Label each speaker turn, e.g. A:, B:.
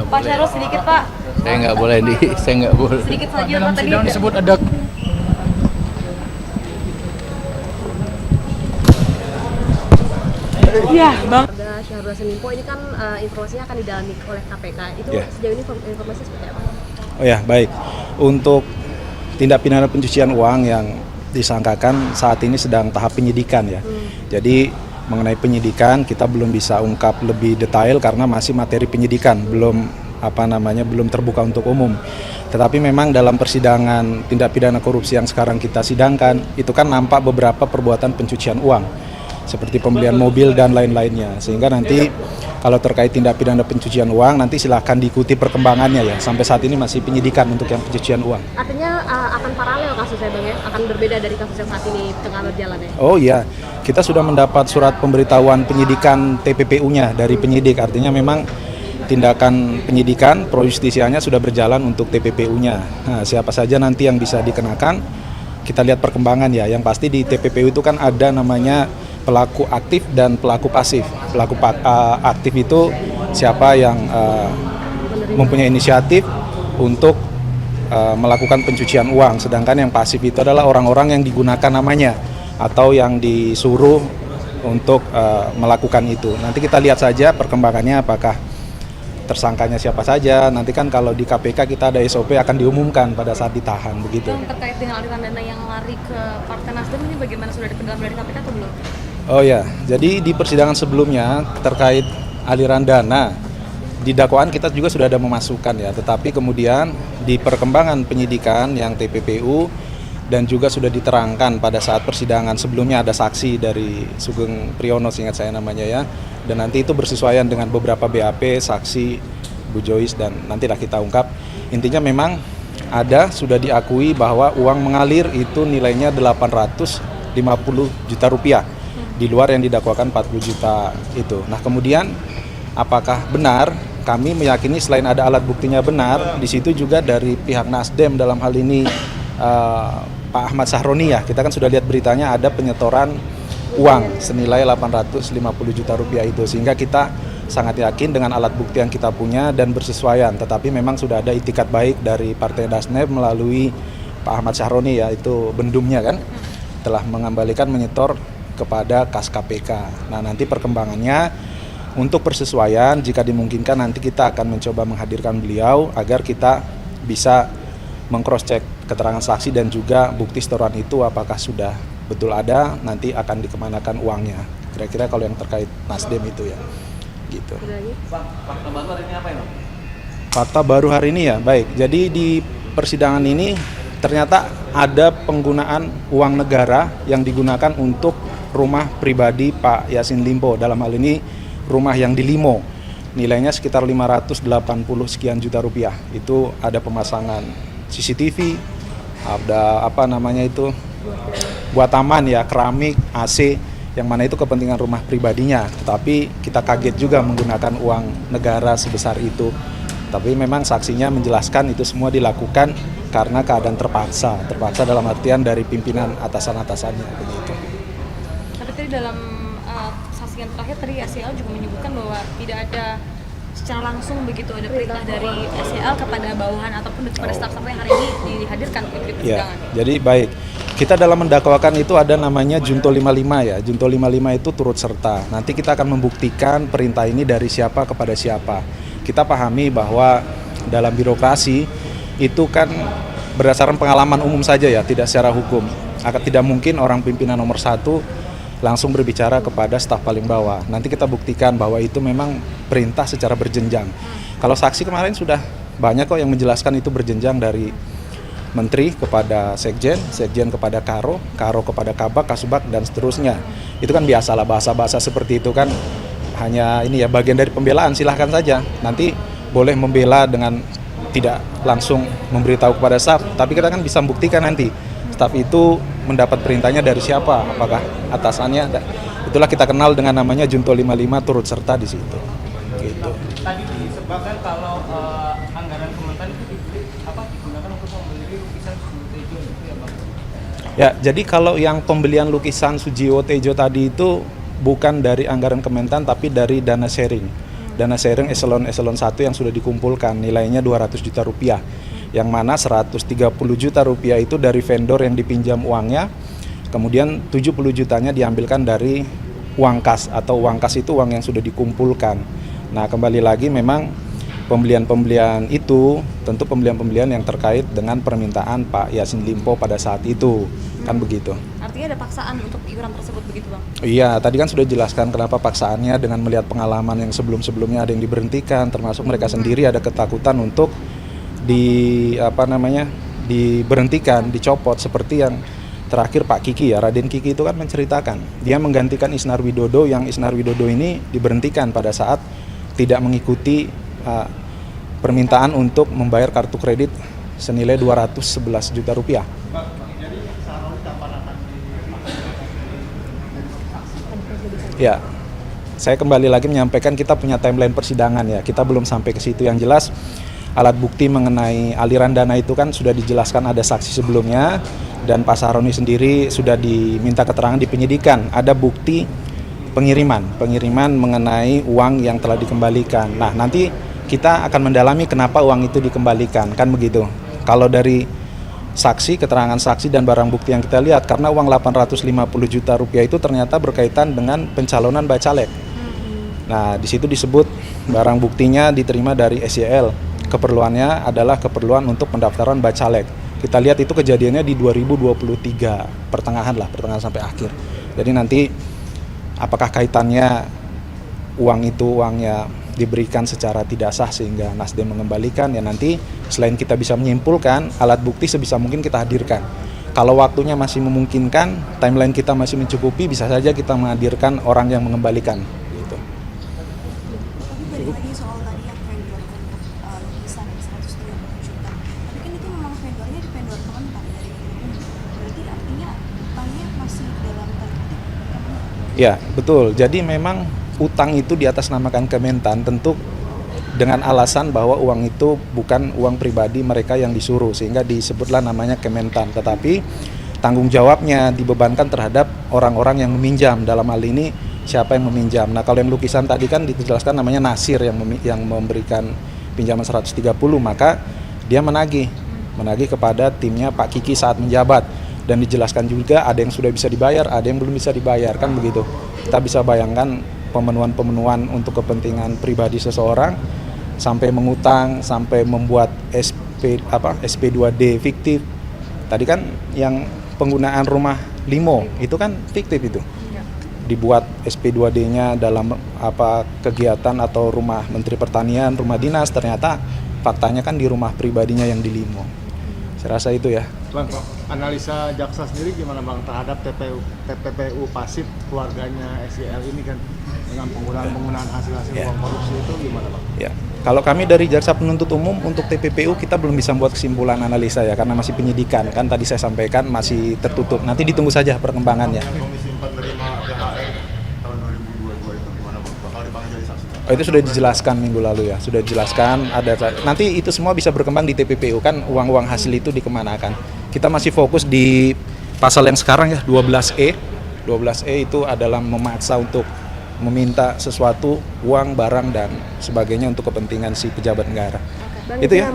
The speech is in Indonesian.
A: Pak Syarul sedikit Pak.
B: Saya nggak boleh saya nggak boleh.
A: Sedikit saja Pak tadi.
C: Sidang disebut ada
A: Iya, Bang.
D: Ada Syahrul Yassin Limpo ini kan informasinya akan didalami oleh KPK. Itu sejauh ini informasi seperti apa?
E: Oh ya, baik. Untuk tindak pidana pencucian uang yang disangkakan saat ini sedang tahap penyidikan ya. Jadi mengenai penyidikan kita belum bisa ungkap lebih detail karena masih materi penyidikan, belum terbuka untuk umum. Tetapi memang dalam persidangan tindak pidana korupsi yang sekarang kita sidangkan itu kan nampak beberapa perbuatan pencucian uang seperti pembelian mobil dan lain-lainnya. Sehingga nanti kalau terkait tindak pidana pencucian uang nanti silahkan diikuti perkembangannya ya. Sampai saat ini masih penyidikan untuk yang pencucian uang.
D: Artinya akan paralel kasusnya Bang ya? Akan berbeda dari kasus yang saat ini tengah berjalan ya?
E: Oh iya, kita sudah mendapat surat pemberitahuan penyidikan TPPU-nya dari penyidik. Artinya memang tindakan penyidikan pro justisianya sudah berjalan untuk TPPU-nya. Nah, siapa saja nanti yang bisa dikenakan, kita lihat perkembangan ya. Yang pasti di TPPU itu kan ada namanya pelaku aktif dan pelaku pasif. Pelaku aktif itu siapa yang mempunyai inisiatif untuk melakukan pencucian uang, sedangkan yang pasif itu adalah orang-orang yang digunakan namanya atau yang disuruh untuk melakukan itu. Nanti kita lihat saja perkembangannya apakah tersangkanya siapa saja. Nanti kan kalau di KPK kita ada SOP akan diumumkan pada saat ditahan begitu.
A: Bang, terkait dengan aliran dana yang lari ke Partai Nasdem ini bagaimana, sudah dipegang dari KPK atau belum?
E: Oh ya, jadi di persidangan sebelumnya terkait aliran dana di dakwaan kita juga sudah ada memasukkan ya, tetapi kemudian di perkembangan penyidikan yang TPPU dan juga sudah diterangkan pada saat persidangan sebelumnya ada saksi dari Sugeng Priyono, seingat saya namanya ya, dan nanti itu bersesuaian dengan beberapa BAP, saksi Bu Joyce, dan nantilah kita ungkap. Intinya memang ada, sudah diakui bahwa uang mengalir itu nilainya 850 juta rupiah di luar yang didakwakan 40 juta itu. Nah kemudian apakah benar? Kami meyakini selain ada alat buktinya benar, di situ juga dari pihak Nasdem dalam hal ini Pak Ahmad Sahroni ya, kita kan sudah lihat beritanya ada penyetoran uang senilai 850 juta rupiah itu, sehingga kita sangat yakin dengan alat bukti yang kita punya dan bersesuaian. Tetapi memang sudah ada itikat baik dari Partai Nasdem melalui Pak Ahmad Sahroni ya, itu bendumnya kan, telah mengembalikan menyetor kepada kas KPK. Nah nanti perkembangannya untuk persesuaian jika dimungkinkan nanti kita akan mencoba menghadirkan beliau agar kita bisa meng-cross check keterangan saksi dan juga bukti setoran itu apakah sudah betul ada, nanti akan dikemanakan uangnya. Kira-kira kalau yang terkait Nasdem itu ya gitu.
B: Fakta baru hari ini apa ya?
E: Fakta baru hari ini ya, baik. Jadi di persidangan ini ternyata ada penggunaan uang negara yang digunakan untuk rumah pribadi Pak Yassin Limpo, dalam hal ini rumah yang di Limo, nilainya sekitar 580 sekian juta rupiah. Itu ada pemasangan CCTV, ada buat taman ya, keramik, AC, yang mana itu kepentingan rumah pribadinya. Tapi kita kaget juga menggunakan uang negara sebesar itu. Tapi memang saksinya menjelaskan itu semua dilakukan karena keadaan terpaksa dalam artian dari pimpinan atasan-atasannya begitu.
A: Tapi tadi dalam saksi yang terakhir tadi SEL juga menyebutkan bahwa tidak ada secara langsung begitu ada perintah dari SEL kepada bawahan ataupun kepada staf-staf yang hari ini dihadirkan di persidangan.
E: Ya, jadi baik. Kita dalam mendakwakan itu ada namanya Junto 55 ya. Junto 55 itu turut serta. Nanti kita akan membuktikan perintah ini dari siapa kepada siapa. Kita pahami bahwa dalam birokrasi itu kan berdasarkan pengalaman umum saja ya, tidak secara hukum. Akan tidak mungkin orang pimpinan nomor 1 langsung berbicara kepada staf paling bawah. Nanti kita buktikan bahwa itu memang perintah secara berjenjang. Kalau saksi kemarin sudah banyak kok yang menjelaskan itu berjenjang dari menteri kepada sekjen, sekjen kepada karo, karo kepada kabak, kasubag, dan seterusnya. Itu kan biasalah bahasa-bahasa seperti itu kan hanya ini ya bagian dari pembelaan, silahkan saja. Nanti boleh membela dengan tidak langsung memberitahu kepada staf, tapi kita kan bisa membuktikan nanti staf itu mendapat perintahnya dari siapa, apakah atasannya. Itulah kita kenal dengan namanya Junto 55 turut serta di situ. Gitu.
C: tadi disebutkan kalau anggaran Kementan itu digunakan untuk membeli lukisan Sujiwo Tejo itu ya Bang?
E: Ya, jadi kalau yang pembelian lukisan Sujiwo Tejo tadi itu bukan dari anggaran Kementan tapi dari dana sharing. dana sharing eselon 1 yang sudah dikumpulkan nilainya 200 juta rupiah. Yang mana 130 juta rupiah itu dari vendor yang dipinjam uangnya, kemudian 70 jutanya diambilkan dari uang kas, atau uang kas itu uang yang sudah dikumpulkan. Nah, kembali lagi memang pembelian-pembelian itu tentu pembelian-pembelian yang terkait dengan permintaan Pak Yassin Limpo pada saat itu, kan begitu.
A: Artinya ada paksaan untuk iuran tersebut begitu Bang?
E: Iya, tadi kan sudah jelaskan kenapa paksaannya dengan melihat pengalaman yang sebelum-sebelumnya ada yang diberhentikan, termasuk mereka sendiri ada ketakutan untuk diberhentikan, dicopot, seperti yang terakhir Pak Kiki ya, Raden Kiki itu kan menceritakan dia menggantikan Isnar Widodo, yang Isnar Widodo ini diberhentikan pada saat tidak mengikuti permintaan untuk membayar kartu kredit senilai 211 juta rupiah. Ya, saya kembali lagi menyampaikan kita punya timeline persidangan ya, kita belum sampai ke situ. Yang jelas alat bukti mengenai aliran dana itu kan sudah dijelaskan, ada saksi sebelumnya, dan Pak Sahroni sendiri sudah diminta keterangan di penyidikan. Ada bukti pengiriman mengenai uang yang telah dikembalikan. Nah, nanti kita akan mendalami kenapa uang itu dikembalikan, kan begitu. Kalau dari saksi, keterangan saksi dan barang bukti yang kita lihat, karena uang 850 juta rupiah itu ternyata berkaitan dengan pencalonan bacalek. Nah, di situ disebut barang buktinya diterima dari SYL. Keperluannya adalah keperluan untuk pendaftaran bacalek. Kita lihat itu kejadiannya di 2023, pertengahan sampai akhir. Jadi nanti apakah kaitannya uangnya diberikan secara tidak sah sehingga Nasdem mengembalikan, ya nanti selain kita bisa menyimpulkan, alat bukti sebisa mungkin kita hadirkan. Kalau waktunya masih memungkinkan, timeline kita masih mencukupi, bisa saja kita menghadirkan orang yang mengembalikan. Gitu.
F: Tapi balik lagi soal tadi yang vendor untuk lukisan 130 juta. Tapi kan itu memang vendornya di vendor komentar dari umum. Berarti artinya utangnya masih dalam tertib.
E: Ya, betul. Jadi memang utang itu diatasnamakan Kementan, tentu dengan alasan bahwa uang itu bukan uang pribadi mereka yang disuruh, sehingga disebutlah namanya Kementan. Tetapi tanggung jawabnya dibebankan terhadap orang-orang yang meminjam, dalam hal ini siapa yang meminjam. Nah, kalau yang lukisan tadi kan dijelaskan namanya Nasir yang memberikan pinjaman 130, maka dia menagih kepada timnya Pak Kiki saat menjabat. Dan dijelaskan juga ada yang sudah bisa dibayar, ada yang belum bisa dibayar, kan begitu. Kita bisa bayangkan pemenuhan untuk kepentingan pribadi seseorang, sampai mengutang, sampai membuat SP2D fiktif. Tadi kan yang penggunaan rumah limo itu kan fiktif itu. Dibuat SP2D-nya dalam kegiatan atau rumah Menteri Pertanian, rumah dinas, ternyata faktanya kan di rumah pribadinya yang di limo. Saya rasa itu ya.
G: Bang, analisa jaksa sendiri gimana Bang terhadap TPPU pasif keluarganya SYL ini kan dengan penggunaan hasil-hasil uang korupsi itu gimana Bang?
E: Ya, kalau kami dari jaksa penuntut umum untuk TPPU kita belum bisa membuat kesimpulan analisa ya, karena masih penyidikan, kan tadi saya sampaikan masih tertutup. Nanti ditunggu saja perkembangannya.
G: Komisi 4 menerima THR tahun 2022 itu gimana Bang? Bakal dipanggil jadi saksi?
E: Oh, itu sudah dijelaskan minggu lalu ya, sudah dijelaskan. Nanti itu semua bisa berkembang di TPPU, kan uang-uang hasil itu dikemanakan. Kita masih fokus di pasal yang sekarang ya, 12E. 12E itu adalah memaksa untuk meminta sesuatu, uang, barang dan sebagainya untuk kepentingan si pejabat negara.
D: Bang,
E: itu ya.